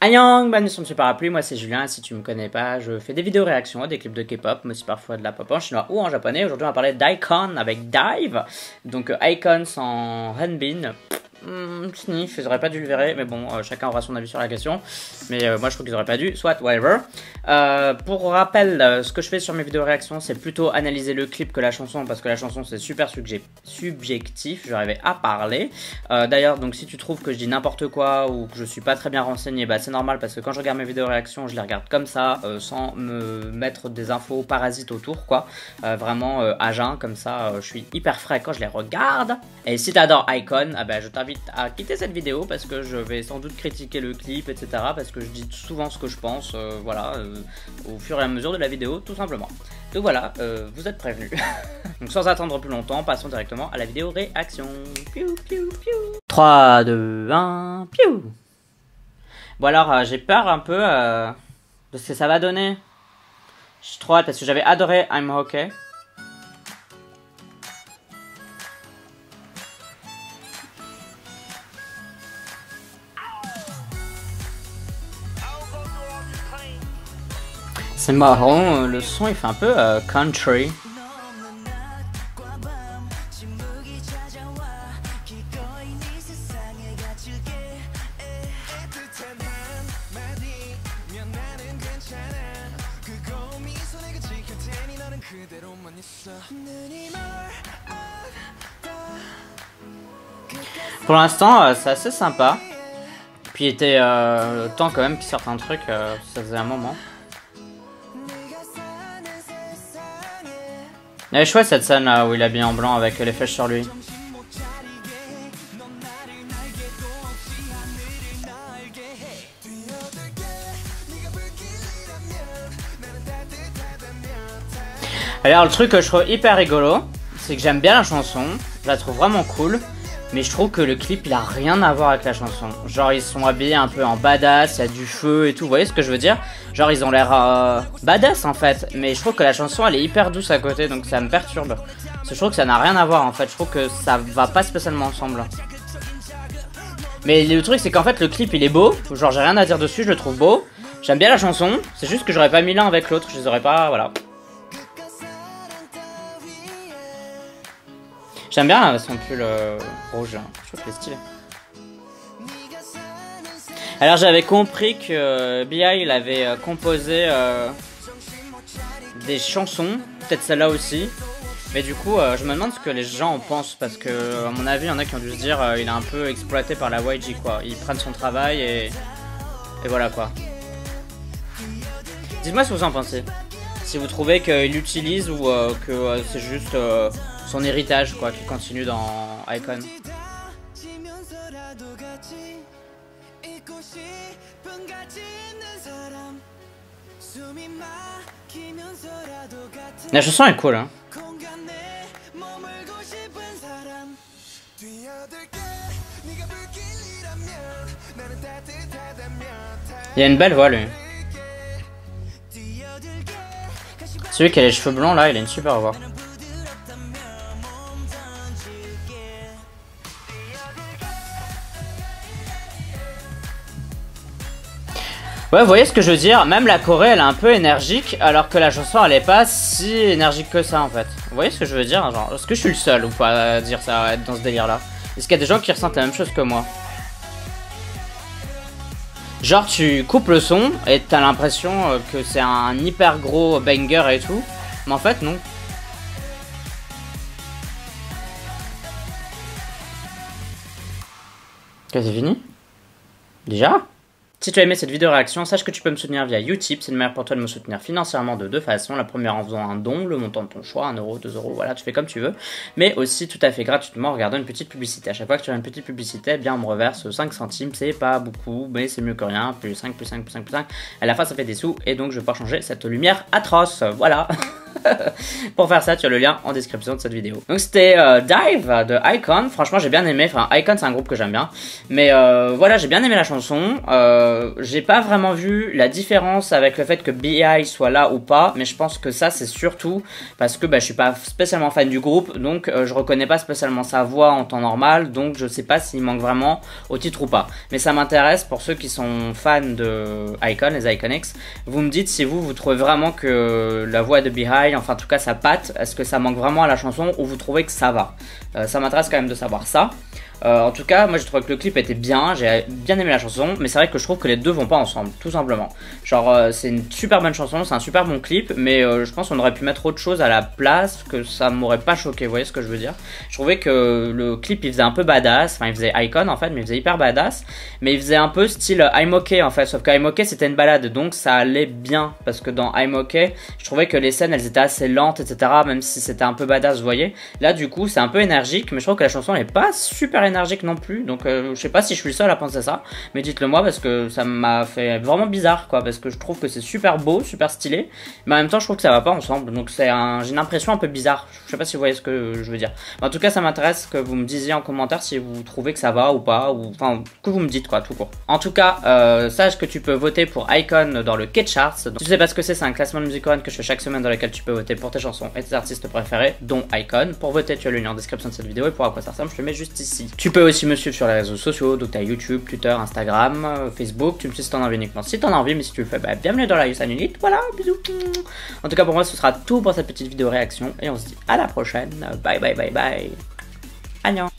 Annyeong, bienvenue sur Monsieur Parapluie, moi c'est Julien, et si tu me connais pas, je fais des vidéos réactions à des clips de K-pop, mais aussi parfois de la pop en chinois ou en japonais. Aujourd'hui on va parler d'Icon avec Dive, donc Icon sans Hanbin. Sniff, ils auraient pas dû le verrer, mais bon, chacun aura son avis sur la question. Mais moi je trouve qu'ils auraient pas dû, soit whatever. Pour rappel, ce que je fais sur mes vidéos réactions, c'est plutôt analyser le clip que la chanson, parce que la chanson c'est super subjectif, je vais arriver à parler. D'ailleurs, donc si tu trouves que je dis n'importe quoi ou que je suis pas très bien renseigné, bah c'est normal parce que quand je regarde mes vidéos réactions, je les regarde comme ça, sans me mettre des infos parasites autour, quoi. Vraiment à jeun, comme ça, je suis hyper frais quand je les regarde. Et si t'adores Icon, bah, je t'invite à quitter cette vidéo parce que je vais sans doute critiquer le clip, etc. Parce que je dis souvent ce que je pense, voilà, au fur et à mesure de la vidéo, tout simplement. Donc voilà, vous êtes prévenus. Donc sans attendre plus longtemps, passons directement à la vidéo réaction. Piou, piou, piou. 3, 2, 1, piou. Bon alors, j'ai peur un peu de ce que ça va donner. J'ai trop hâte parce que j'avais adoré I'm Okay. C'est marrant, le son il fait un peu country. Pour l'instant, c'est assez sympa. Puis il était le temps quand même qu'il sorte un truc, ça faisait un moment. Elle est chouette cette scène là où il est habillé en blanc avec les flèches sur lui. Alors le truc que je trouve hyper rigolo, c'est que j'aime bien la chanson, je la trouve vraiment cool, mais je trouve que le clip il a rien à voir avec la chanson. Genre ils sont habillés un peu en badass, il y a du feu et tout, vous voyez ce que je veux dire? Genre ils ont l'air badass en fait, mais je trouve que la chanson elle est hyper douce à côté, donc ça me perturbe. Parce que je trouve que ça n'a rien à voir en fait, je trouve que ça va pas spécialement ensemble. Mais le truc c'est qu'en fait le clip il est beau, genre j'ai rien à dire dessus, je le trouve beau. J'aime bien la chanson, c'est juste que j'aurais pas mis l'un avec l'autre, je les aurais pas, voilà. J'aime bien son pull rouge, je trouve qu'il est stylé. Alors j'avais compris que B.I il avait composé des chansons, peut-être celle-là aussi. Mais du coup je me demande ce que les gens en pensent parce que à mon avis il y en a qui ont dû se dire il est un peu exploité par la YG quoi. Ils prennent son travail et voilà quoi. Dites-moi ce que vous en pensez. Si vous trouvez qu'il l'utilise ou que c'est juste son héritage quoi qui continue dans Icon. La chanson est cool hein. Il a une belle voix lui. Celui qui a les cheveux blancs là, il a une super voix. Ouais, vous voyez ce que je veux dire? Même la choré elle est un peu énergique, alors que la chanson elle est pas si énergique que ça en fait. Vous voyez ce que je veux dire? Genre, est-ce que je suis le seul ou pas à dire ça, à être dans ce délire là? Est-ce qu'il y a des gens qui ressentent la même chose que moi? Genre tu coupes le son et t'as l'impression que c'est un hyper gros banger et tout, mais en fait non. Que c'est fini? Déjà? Si tu as aimé cette vidéo réaction, sache que tu peux me soutenir via Utip, c'est le meilleur pour toi de me soutenir financièrement de deux façons. La première en faisant un don, le montant de ton choix, 1 euro, 2 euros, voilà, tu fais comme tu veux. Mais aussi tout à fait gratuitement en regardant une petite publicité. À chaque fois que tu as une petite publicité, eh bien on me reverse 5 centimes, c'est pas beaucoup, mais c'est mieux que rien. Plus 5, plus 5, plus 5, plus 5. À la fin ça fait des sous et donc je vais pouvoir changer cette lumière atroce, voilà. Pour faire ça, tu as le lien en description de cette vidéo. Donc c'était Dive de iKON. Franchement, j'ai bien aimé. Enfin, iKON, c'est un groupe que j'aime bien. Mais voilà, j'ai bien aimé la chanson. J'ai pas vraiment vu la différence avec le fait que B.I soit là ou pas. Mais je pense que ça, c'est surtout parce que je suis pas spécialement fan du groupe. Donc, je reconnais pas spécialement sa voix en temps normal. Donc, je sais pas s'il manque vraiment au titre ou pas. Mais ça m'intéresse pour ceux qui sont fans de iKON, les Iconics. Vous me dites si vous trouvez vraiment que la voix de B.I, enfin en tout cas sa patte, est-ce que ça manque vraiment à la chanson ou vous trouvez que ça va? Ça m'intéresse quand même de savoir ça. En tout cas, moi je trouve que le clip était bien, j'ai bien aimé la chanson, mais c'est vrai que je trouve que les deux vont pas ensemble, tout simplement. Genre, c'est une super bonne chanson, c'est un super bon clip, mais je pense qu'on aurait pu mettre autre chose à la place, que ça m'aurait pas choqué, vous voyez ce que je veux dire? Je trouvais que le clip il faisait un peu badass, enfin il faisait iKON en fait, mais il faisait hyper badass, mais il faisait un peu style I'm OK en fait, sauf que I'm OK c'était une balade, donc ça allait bien, parce que dans I'm OK, je trouvais que les scènes elles étaient assez lentes, etc., même si c'était un peu badass, vous voyez? Là du coup, c'est un peu énergique, mais je trouve que la chanson elle est pas super énergique non plus, donc je sais pas si je suis le seul à penser ça, mais dites-le moi parce que ça m'a fait vraiment bizarre quoi, parce que je trouve que c'est super beau, super stylé, mais en même temps je trouve que ça va pas ensemble, donc j'ai une impression un peu bizarre, je sais pas si vous voyez ce que je veux dire. Mais en tout cas ça m'intéresse que vous me disiez en commentaire si vous trouvez que ça va ou pas, ou enfin que vous me dites quoi tout court. En tout cas sache que tu peux voter pour iKON dans le K-Charts, donc, si tu sais pas ce que c'est un classement de musique que je fais chaque semaine dans lequel tu peux voter pour tes chansons et tes artistes préférés, dont iKON. Pour voter tu as le lien en description de cette vidéo et pour à quoi ça ressemble je te le mets juste ici. Tu peux aussi me suivre sur les réseaux sociaux, donc t'as YouTube, Twitter, Instagram, Facebook, tu me suis si t'en as envie uniquement si t'en as envie, mais si tu le fais, bienvenue dans la Usan Unit, voilà, bisous. En tout cas pour moi ce sera tout pour cette petite vidéo réaction, et on se dit à la prochaine, bye bye bye bye, annyeong.